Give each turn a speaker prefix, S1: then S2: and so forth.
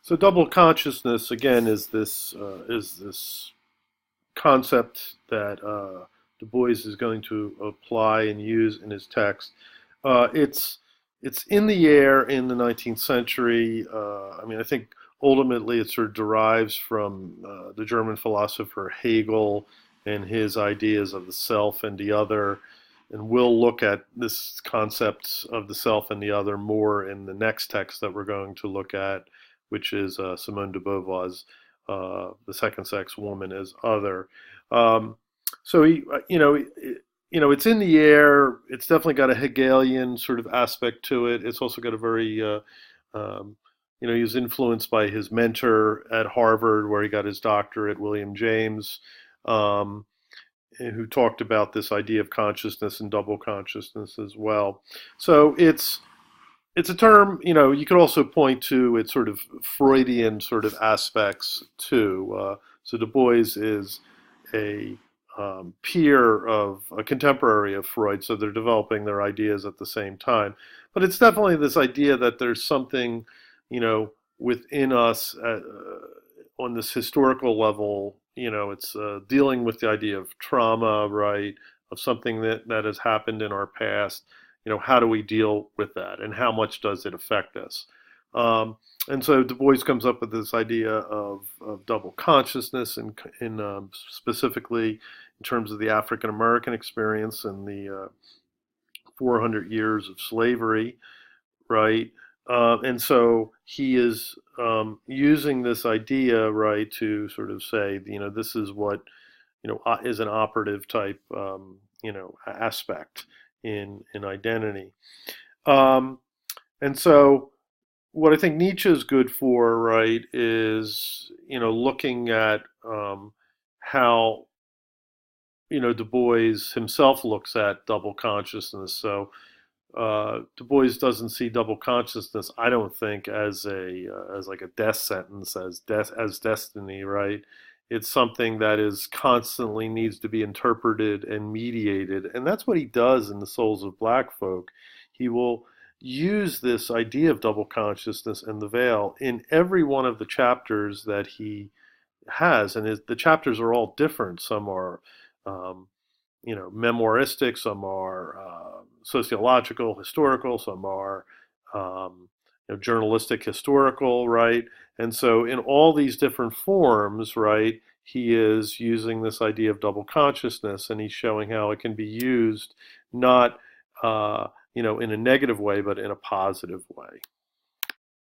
S1: So double consciousness again is this concept that Du Bois is going to apply and use in his text. It's in the air in the 19th century. I think ultimately it sort of derives from the German philosopher Hegel and his ideas of the self and the other. And we'll look at this concept of the self and the other more in the next text that we're going to look at, which is Simone de Beauvoir's "The Second Sex Woman as Other." Um, so it's in the air. It's definitely got a Hegelian sort of aspect to it. It's also got a very um, he was influenced by his mentor at Harvard, where he got his doctorate, William James, um, who talked about this idea of consciousness and double consciousness as well. So it's a term, you could also point to its sort of Freudian sort of aspects too. So Du Bois is a peer of a contemporary of Freud, so they're developing their ideas at the same time. But it's definitely this idea that there's something, within us on this historical level. It's dealing with the idea of trauma, right? Of something that has happened in our past. How do we deal with that, and how much does it affect us? And so Du Bois comes up with this idea of double consciousness, and specifically in terms of the African American experience and the 400 years of slavery, right? And so he is using this idea, right, to sort of say, this is what, is an operative type, aspect in identity. Um, and so what I think Nietzsche is good for, right, is, looking at how, Du Bois himself looks at double consciousness. So Du Bois doesn't see double consciousness, I don't think, as like a death sentence, as destiny, right? It's something that is constantly needs to be interpreted and mediated, and that's what he does in the Souls of Black Folk. He will use this idea of double consciousness and the veil in every one of the chapters that he has, and the chapters are all different. Some are um, memoiristic, some are sociological, historical, some are journalistic, historical, right? And so, in all these different forms, right, he is using this idea of double consciousness, and he's showing how it can be used not, in a negative way, but in a positive way.